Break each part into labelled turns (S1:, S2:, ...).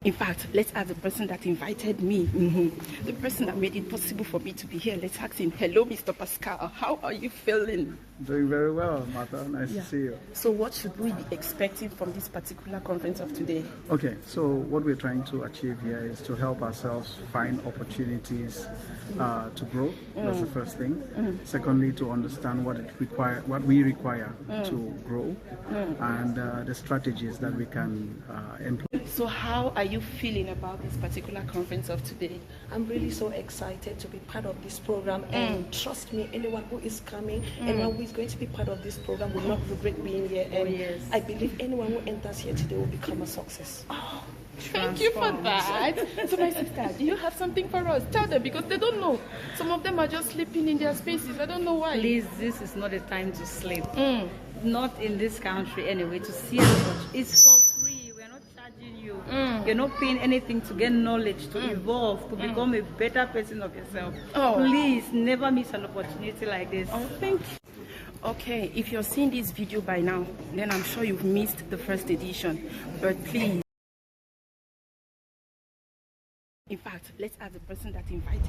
S1: In fact, let's ask the person that invited me, the person that made it possible for me to be here. Let's ask him. Hello, Mr. Pascal. How are you feeling?
S2: Doing very well, Martha. Nice to see you.
S1: So what should we be expecting from this particular conference of today?
S2: Okay, so what we're trying to achieve here is to help ourselves find opportunities to grow. That's the first thing. Secondly, to understand what we require to grow, and the strategies that we can employ.
S1: So how are you feeling about this particular conference of today?
S3: I'm really so excited to be part of this program, and trust me, anyone who is coming, anyone who is going to be part of this program will not regret being here. And I believe anyone who enters here today will become a success.
S1: Oh, thank you for that. So my sister, do you have something for us? Tell them, because they don't know. Some of them are just sleeping in their spaces. I don't know why.
S4: Please, this is not a time to sleep. Not in this country anyway, to see as much. It's for free. We're not charging you. You're not paying anything to get knowledge, to evolve, to become a better person of yourself. Please, never miss an opportunity like this.
S1: Oh, thank you. Okay, if you're seeing this video by now, then I'm sure you've missed the first edition. But please, in fact, let's ask the person that invited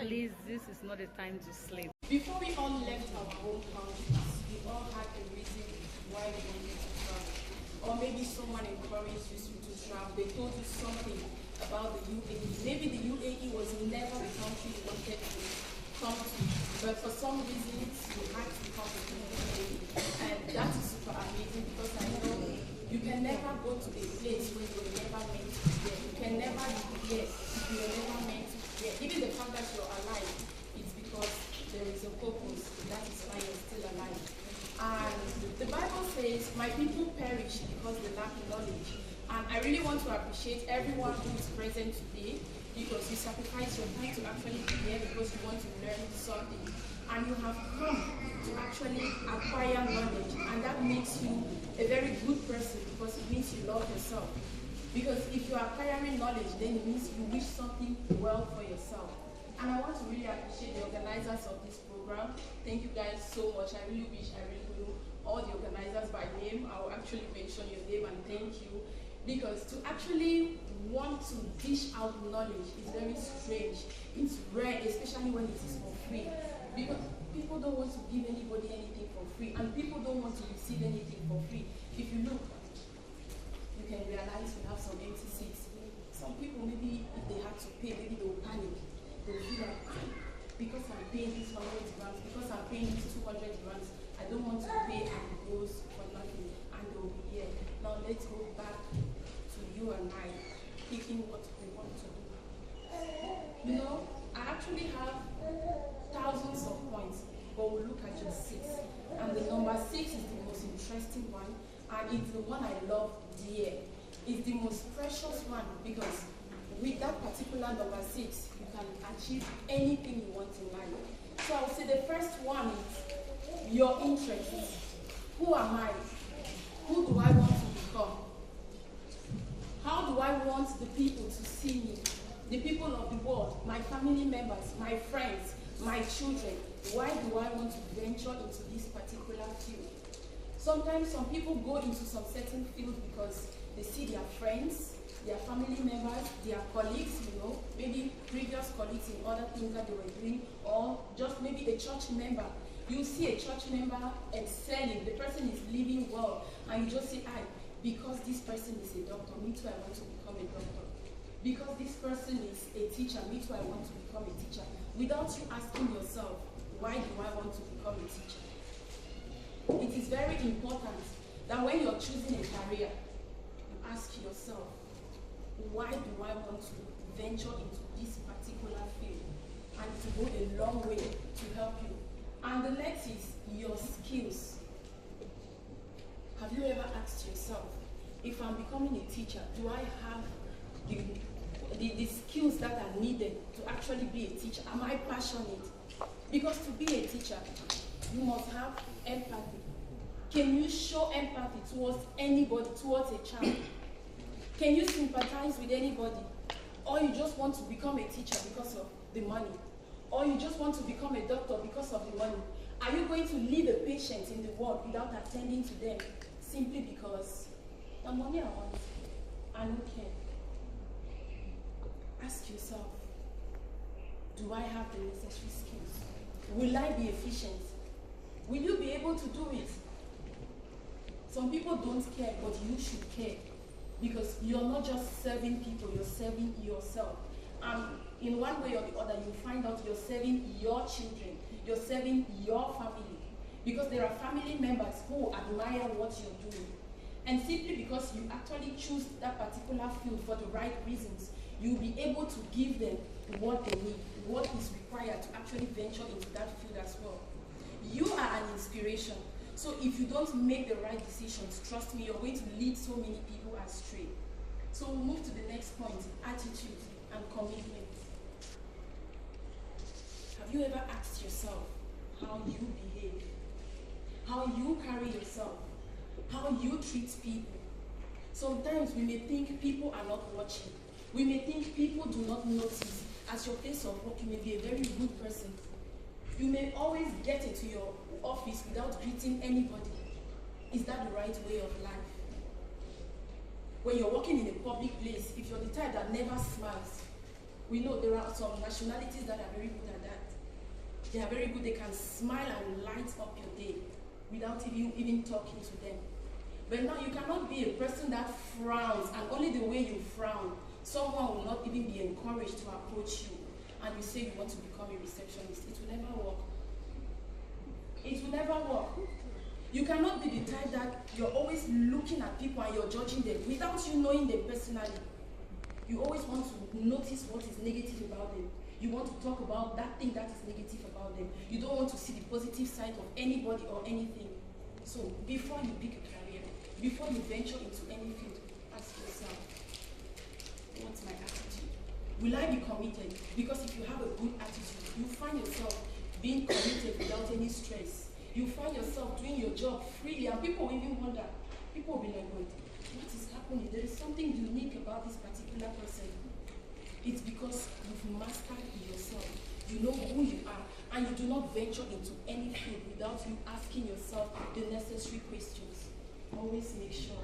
S4: Please, this is not a time to sleep.
S5: Before we all left our home countries, we all had a reason why we wanted to travel. Or maybe someone encouraged you to travel. They told you something about the UAE. Maybe the UAE was never the country you wanted to come to, but for some reasons you had to come to the UAE. And that is super amazing, because I know you can never go to a place where you were never meant to be there. You can never be here if you were never meant to be there. Even the fact that you're alive, it's because there is a purpose. That is why you're still alive. And the Bible says, my people perish because they lack knowledge. And I really want to appreciate everyone who is present today, because you sacrifice your time to actually be here because you want to learn something. And you have come to actually acquire knowledge. And that makes you a very good person, because it means you love yourself. Because if you are acquiring knowledge, then it means you wish something well for yourself. And I want to really appreciate the organizers of this program. Thank you guys so much. I really wish I really knew all the organizers by name. I will actually mention your name and thank you. Because to actually want to dish out knowledge is very strange. It's rare, especially when it is for free. Because people don't want to give anybody anything for free, and people don't want to receive anything for free. If you look, you can realize we have some empty seats. Some people, maybe if they had to pay, maybe they will panic. They will feel like, because I'm paying this 100 grams, because I'm paying this 200 grams, I don't want to pay, and it goes for nothing. And they will be here. Now let's go back to you and I, picking what we want to do. You know, I actually have thousands of points, but we'll look at just 6. And the number 6 is the most interesting one, and it's the one I love dear. It's the most precious one, because with that particular number 6, you can achieve anything you want in life. So I'll say the first one is your interests. Who am I? Who do I want to become? How do I want the people to see me? The people of the world, my family members, my friends, my children. Why do I want to venture into this particular field? Sometimes some people go into some certain field because they see their friends, their family members, their colleagues, you know, maybe previous colleagues in other things that they were doing, or just maybe a church member. You see a church member excelling, the person is living well, and you just say, because this person is a doctor, me too, I want to become a doctor. Because this person is a teacher, me too, I want to become a teacher. Without you asking yourself, why do I want to become a teacher? It is very important that when you're choosing a career, you ask yourself, why do I want to venture into this particular field? And to go a long way to help you. And the next is your skills. Have you ever asked yourself, if I'm becoming a teacher, do I have the skills that are needed to actually be a teacher? Am I passionate? Because to be a teacher, you must have empathy. Can you show empathy towards anybody, towards a child? Can you sympathize with anybody? Or you just want to become a teacher because of the money? Or you just want to become a doctor because of the money? Are you going to leave a patient in the ward without attending to them simply because the money I want? I don't care. Ask yourself, do I have the necessary skills? Will I be efficient? Will you be able to do it? Some people don't care, but you should care. Because you're not just serving people, you're serving yourself. In one way or the other, you find out you're serving your children, you're serving your family. Because there are family members who admire what you're doing. And simply because you actually choose that particular field for the right reasons, you'll be able to give them what they need, what is required to actually venture into that field as well. You are an inspiration. So if you don't make the right decisions, trust me, you're going to lead so many people astray. So we'll move to the next point, attitude and commitment. Have you ever asked yourself how you behave, how you carry yourself, how you treat people? Sometimes we may think people are not watching. We may think people do not notice. As your place of work, you may be a very rude person. You may always get into your office without greeting anybody. Is that the right way of life? When you're working in a public place, if you're the type that never smiles, we know there are some nationalities that are very good at that. They are very good, they can smile and light up your day without you even talking to them. But now you cannot be a person that frowns, and only the way you frown, someone will not even be encouraged to approach you. And you say you want to become a receptionist. It will never work. It will never work. You cannot be the type that you're always looking at people and you're judging them without you knowing them personally. You always want to notice what is negative about them. You want to talk about that thing that is negative about them. You don't want to see the positive side of anybody or anything. So before you pick a career, before you venture into any field, ask yourself, what's my attitude? Will I be committed? Because if you have a good attitude, you find yourself being committed without any stress. You find yourself doing your job freely, and people will even wonder. People will be like, wait, what is happening? There is something unique about this particular person. It's because you've mastered yourself. You know who you are, and you do not venture into any field without you asking yourself the necessary questions. Always make sure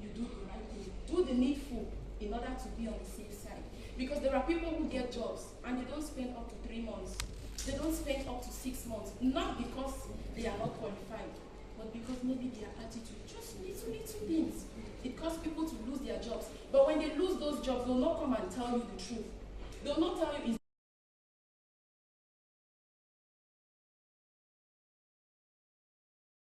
S5: you do the right thing. Do the needful in order to be on the safe side. Because there are people who get jobs and they don't spend up to 3 months. They don't spend up to 6 months. Not because they are not qualified, but because maybe their attitude, just little things. It causes people to lose their jobs. But when they lose those jobs, they'll not come and tell you the truth. They'll not tell you it's